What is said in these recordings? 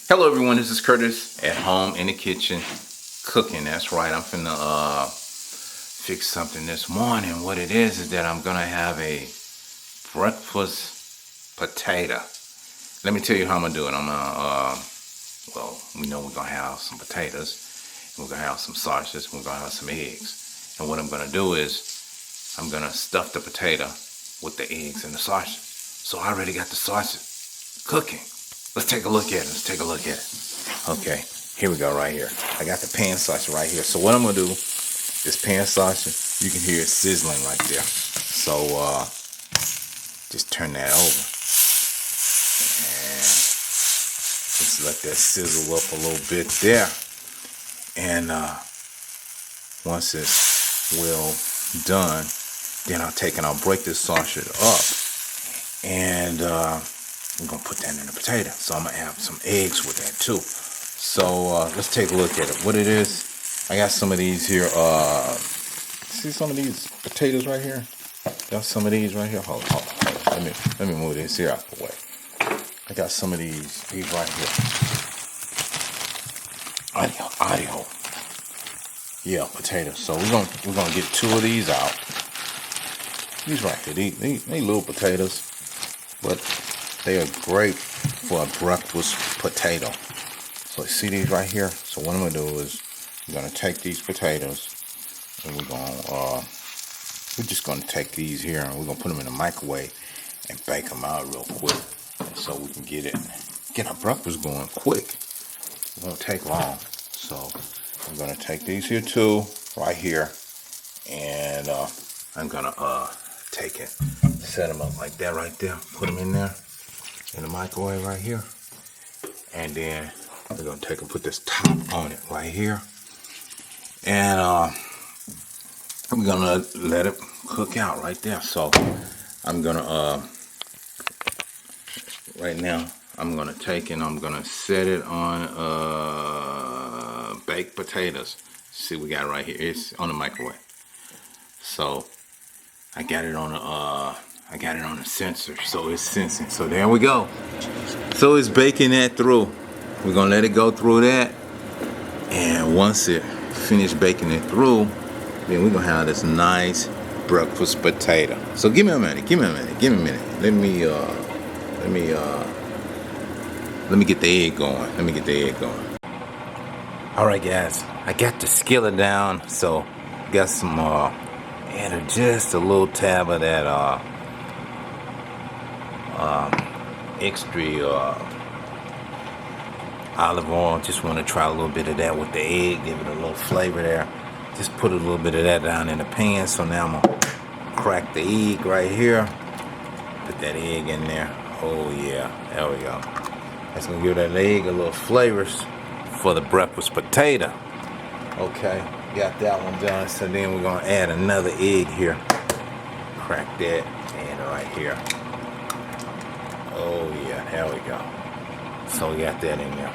Hello everyone, this is Curtis at home in the kitchen cooking. That's right, I'm finna fix something this morning. What it is that I'm gonna have a breakfast potato. Let me tell you how I'm gonna do it. I'm gonna well, we know we're gonna have some potatoes, we're gonna have some sausages, we're gonna have some eggs. And what I'm gonna do is I'm gonna stuff the potato with the eggs and the sausage. So I already got the sausage cooking. Let's take a look at it. Let's take a look at it. Okay, here we go right here. I got the pan sausage right here. So what I'm gonna do is pan sausage. You can hear it sizzling right there. So just turn that over and just let that sizzle up a little bit there. And once it's well done, then I'll take and I'll break this sausage up and I'm gonna put that in the potato. So I'm gonna add some eggs with that too. So let's take a look at it. What it is, I got some of these here. See some of these potatoes right here? Got some of these right here. Hold on. Let me move this here out the way. I got some of these right here. Audio. Yeah, potatoes. So we're gonna get 2 of these out. These right here. These little potatoes, but they are great for a breakfast potato. So see these right here? So what I'm gonna do is I'm gonna take these potatoes and we're just gonna take these here and we're gonna put them in the microwave and bake them out real quick, so we can get our breakfast going quick. It won't take long. So I'm gonna take these here too, right here, and I'm gonna take it, set them up like that right there, put them in there in the microwave right here, and then we're gonna take and put this top on it right here, and we're gonna let it cook out right there. So I'm gonna right now I'm gonna take and I'm gonna set it on baked potatoes. See, we got it right here. It's on the microwave. So I got it on a sensor, so it's sensing. So there we go. So it's baking that through. We're gonna let it go through that, and once it finished baking it through, then we're gonna have this nice breakfast potato. So give me a minute. Let me get the egg going. All right, guys, I got the skillet down, so got some added just a little tab of that extra olive oil. Just want to try a little bit of that with the egg, give it a little flavor there. Just put a little bit of that down in the pan. So now I'm gonna crack the egg right here. Put that egg in there. Oh yeah, there we go. That's gonna give that egg a little flavors for the breakfast potato. Okay, got that one done. So then we're gonna add another egg here. Crack that and right here. Oh yeah, there we go. So we got that in there.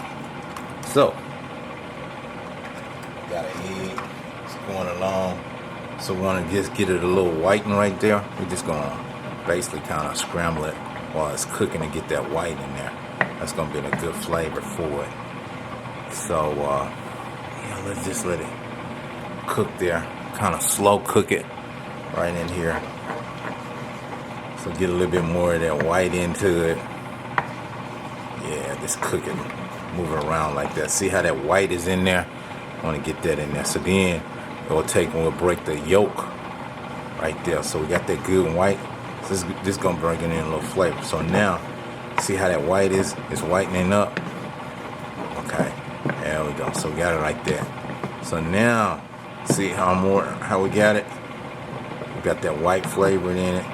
So got an egg. It's going along. So we're gonna just get it a little whiten right there. We're just gonna basically kind of scramble it while it's cooking and get that white in there. That's gonna be a good flavor for it. So yeah, let's just let it cook there. Kind of slow cook it right in here. So get a little bit more of that white into it. Yeah, just cook it, move it around like that. See how that white is in there? I want to get that in there. So then we'll break the yolk right there. So we got that good and white. So this gonna bring it in a little flavor. So now, see how that white is? It's whitening up. Okay, there we go. So we got it like that. So now, see how we got it? We got that white flavor in it.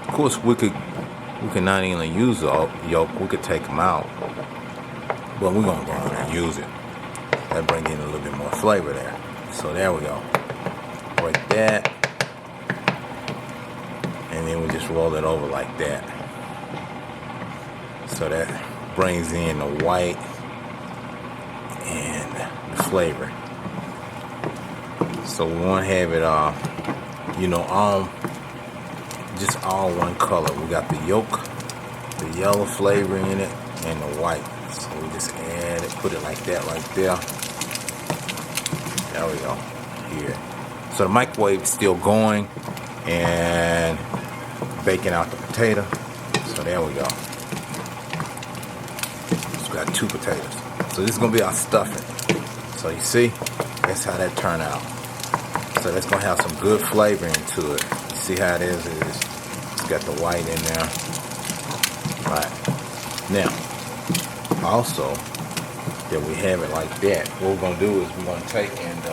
Of course, we could not even use the yolk. We could take them out, but we're gonna go ahead and use it. That brings in a little bit more flavor there. So there we go. Break that, and then we just roll it over like that. So that brings in the white and the flavor. So we want to have it all one color. We got the yolk, the yellow flavor in it, and the white. So we just add it, put it like that right there. There we go. Here. So the microwave is still going and baking out the potato. So there we go. So we got 2 potatoes. So this is gonna be our stuffing. So you see, that's how that turned out. So that's gonna have some good flavor into it. You see how it is? It's got the white in there. Right. Now, also, that we have it like that, what we're gonna do is we're gonna take and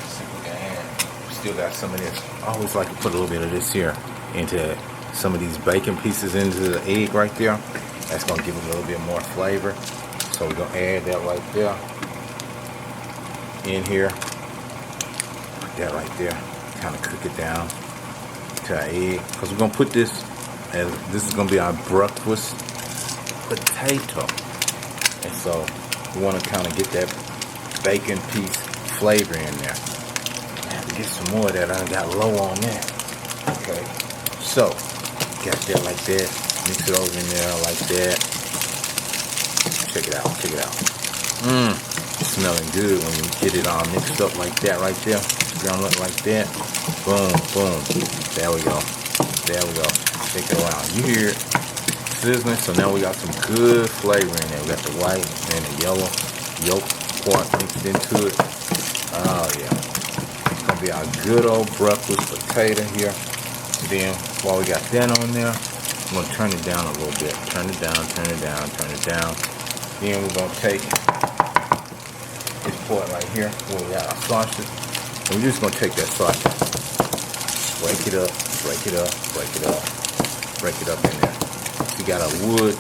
see if we can add. We still got some of this. I always like to put a little bit of this here into some of these bacon pieces into the egg right there. That's gonna give it a little bit more flavor. So we're gonna add that right there in here. Put that right there. Kind of cook it down to our egg, because we're gonna put this as this is gonna be our breakfast potato. And so we want to kind of get that bacon piece flavor in there. I have to get some more of that. I got low on that. Okay, so got that like that. Mix it over in there like that. Check it out. Check it out. Smelling good when you get it all mixed up like that right there. Ground up like that. Boom, boom. There we go. There we go. Shake it around. You hear it sizzling? So now we got some good flavor in there. We got the white and the yellow yolk part mixed into it. Oh yeah. It's gonna be our good old breakfast potato here. Then while we got that on there, I'm gonna turn it down a little bit. Turn it down, turn it down, turn it down. Then we're gonna take this part right here where we got our sausage. And we're just gonna take that sausage, break it up, break it up, break it up, break it up in there. You got a wood.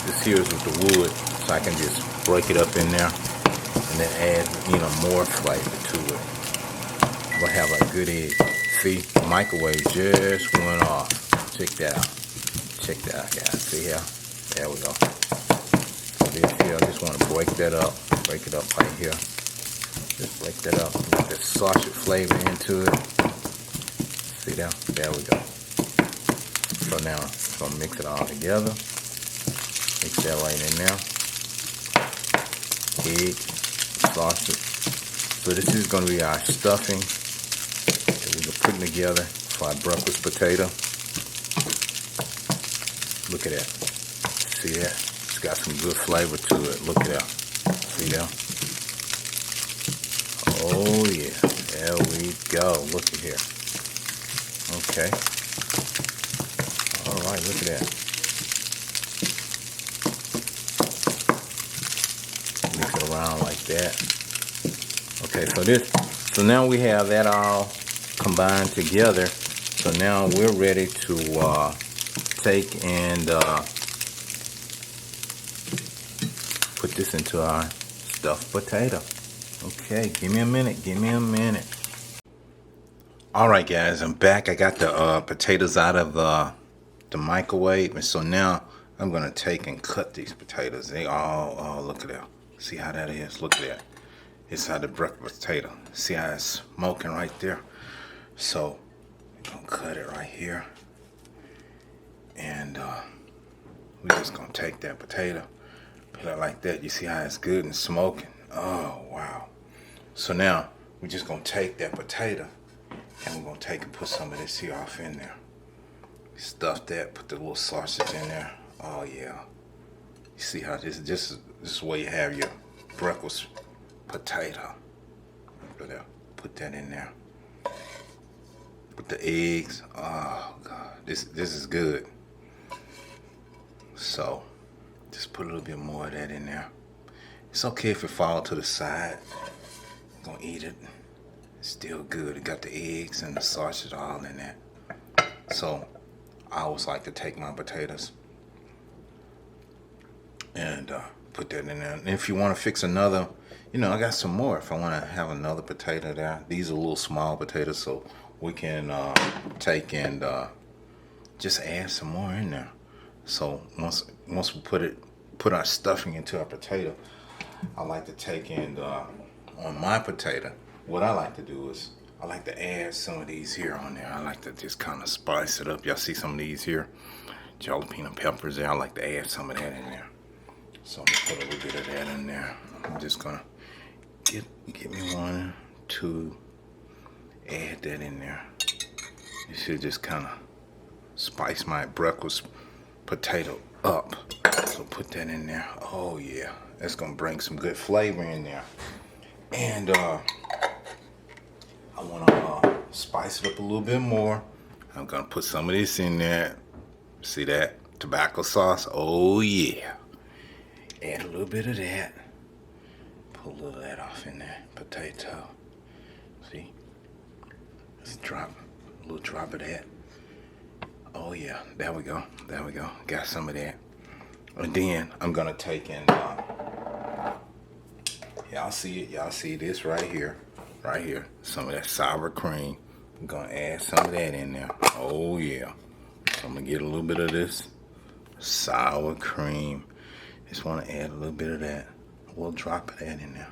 This here is with the wood, so I can just break it up in there and then add, more flavor to it. We'll have a good egg. See, the microwave just went off. Check that out. Check that out, guys. See here? There we go. So this here, I just want to break that up. Break it up right here. Just break that up. Get that sausage flavor into it. See there? There we go. So now, I'm going to mix it all together. Mix that right in there. Egg, sausage. So this is going to be our stuffing that we're putting together for our breakfast potato. Look at that. See that? It's got some good flavor to it. Look at that. See that? Oh yeah. There we go. Look at here. Okay. All right, look at that. Mix it around like that. Okay, so now we have that all combined together. So now we're ready to take and put this into our stuffed potato. Okay, give me a minute, give me a minute. All right, guys, I'm back. I got the potatoes out of the microwave, and so now I'm gonna take and cut these potatoes. They all look at that. See how that is? Look at that. It's how the breakfast potato. See how it's smoking right there? So we're gonna cut it right here, and we're just gonna take that potato, put it like that. You see how it's good and smoking? Oh wow. So now we're just gonna take that potato and we're gonna take and put some of this here off in there. Stuff that, put the little sausage in there. Oh yeah. You see how this is where you have your breakfast potato. Put that in there. Put the eggs. Oh God, this is good. So just put a little bit more of that in there. It's okay if it fall to the side. I'm gonna eat it. It's still good. It got the eggs and the sausage all in there. So I always like to take my potatoes and put that in there. And if you want to fix another, I got some more. If I want to have another potato there, these are little small potatoes, so we can take and just add some more in there. So once we put our stuffing into our potato, I like to take and on my potato, what I like to do is I like to add some of these here on there. I like to just kind of spice it up. Y'all see some of these here? jalapeno peppers there. I like to add some of that in there. So I'm gonna put a little bit of that in there. I'm just gonna get me 1, 2, add that in there. It should just kind of spice my breakfast potato up. So put that in there. Oh yeah, that's gonna bring some good flavor in there. And I wanna spice it up a little bit more. I'm gonna put some of this in there. See that? Tobacco sauce. Oh yeah. Add a little bit of that. Pull a little of that off in there. Potato. See? Let's drop a little drop of that. Oh yeah. There we go. There we go. Got some of that. And then I'm gonna take and y'all see it. Y'all see this right here. Right here. Some of that sour cream. I'm gonna add some of that in there. Oh yeah. So I'm gonna get a little bit of this sour cream. Just want to add a little bit of that. We'll drop that in there.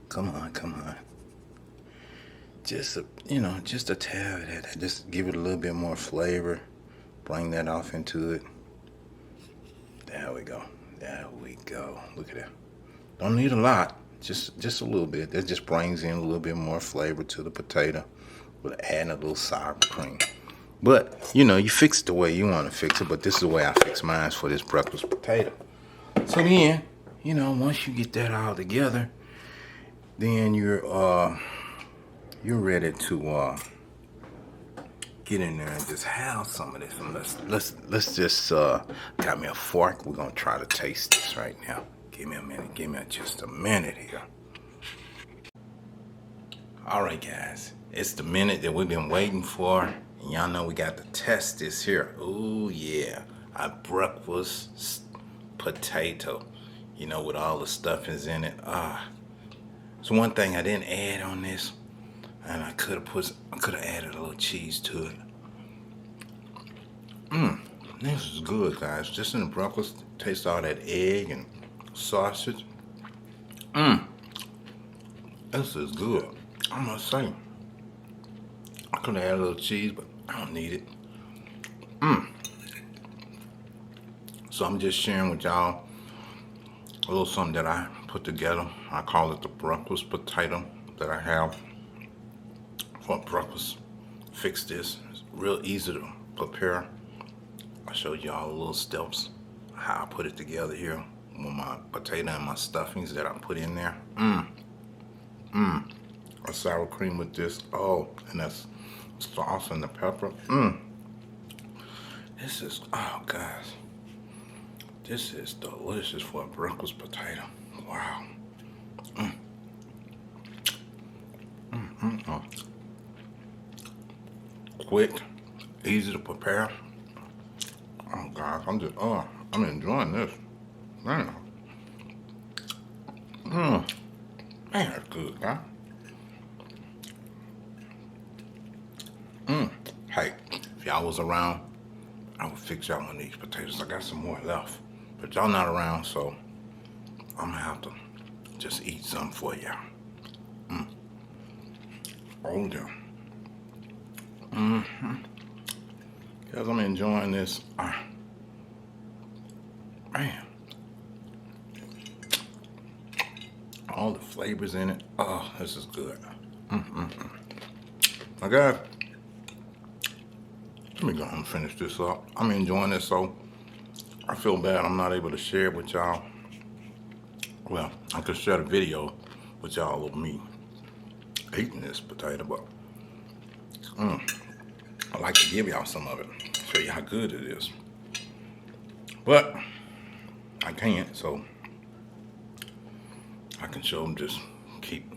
Come on, come on. Just a, just a tad of that. Just give it a little bit more flavor. Bring that off into it. There we go. There we go. Look at that. Don't need a lot. Just a little bit. That just brings in a little bit more flavor to the potato. With adding a little sour cream. But you fix it the way you want to fix it. But this is the way I fix mine for this breakfast potato. So then, once you get that all together, then you're ready to get in there and just have some of this. And let's just got me a fork. We're gonna try to taste this right now. Give me a minute. Give me just a minute here. All right, guys. It's the minute that we've been waiting for, and y'all know we got to test this here. Oh yeah, our breakfast potato, with all the stuffings in it. So one thing I didn't add on this, and I could have added a little cheese to it. This is good, guys. Just in the breakfast, taste all that egg and sausage. This is good. I must say, I could have added a little cheese, but I don't need it. So I'm just sharing with y'all a little something that I put together. I call it the breakfast potato that I have for breakfast. Fix this. It's real easy to prepare. I showed y'all the little steps, how I put it together here with my potato and my stuffings that I put in there. A sour cream with this. Oh, and that's sauce and the pepper. This is, oh guys. This is delicious for a breakfast potato. Wow. Quick, easy to prepare. Oh gosh, I'm enjoying this. Man. Man, that's good, huh? Hey, if y'all was around, I would fix y'all one of these potatoes. I got some more left. But y'all not around, so I'm gonna have to just eat some for y'all. Oh yeah. Because I'm enjoying this. Man. All the flavors in it. Oh, this is good. Okay. Let me go ahead and finish this up. I'm enjoying this, so I feel bad I'm not able to share it with y'all. Well, I could share the video with y'all of me eating this potato, but I like to give y'all some of it, show you how good it is. But I can't, so I can show them, just keep,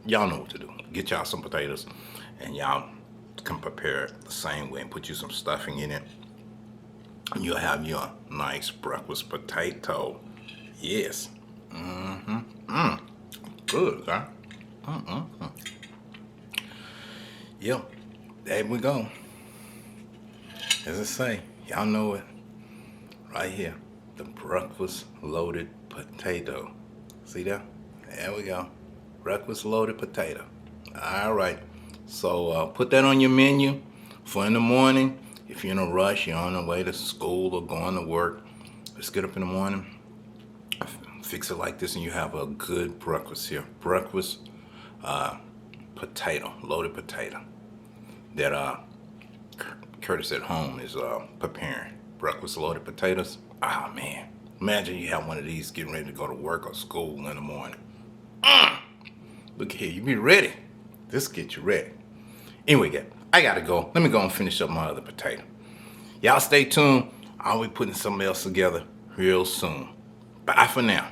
y'all know what to do. Get y'all some potatoes, and y'all can prepare it the same way and put you some stuffing in it. And you'll have your nice breakfast potato. Yes. Good, huh? Yep. There we go. As I say, y'all know it. Right here. The breakfast loaded potato. See that? There we go. Breakfast loaded potato. All right. So put that on your menu for in the morning. If if you're in a rush, you're on the way to school or going to work, let's get up in the morning, fix it like this, and you have a good breakfast here. Breakfast potato, loaded potato that Curtis at home is preparing. Breakfast loaded potatoes. Ah, man. Imagine you have one of these getting ready to go to work or school in the morning. Look here, you be ready. This get you ready. Anyway, I gotta go. Let me go and finish up my other potato. Y'all stay tuned. I'll be putting something else together real soon. Bye for now.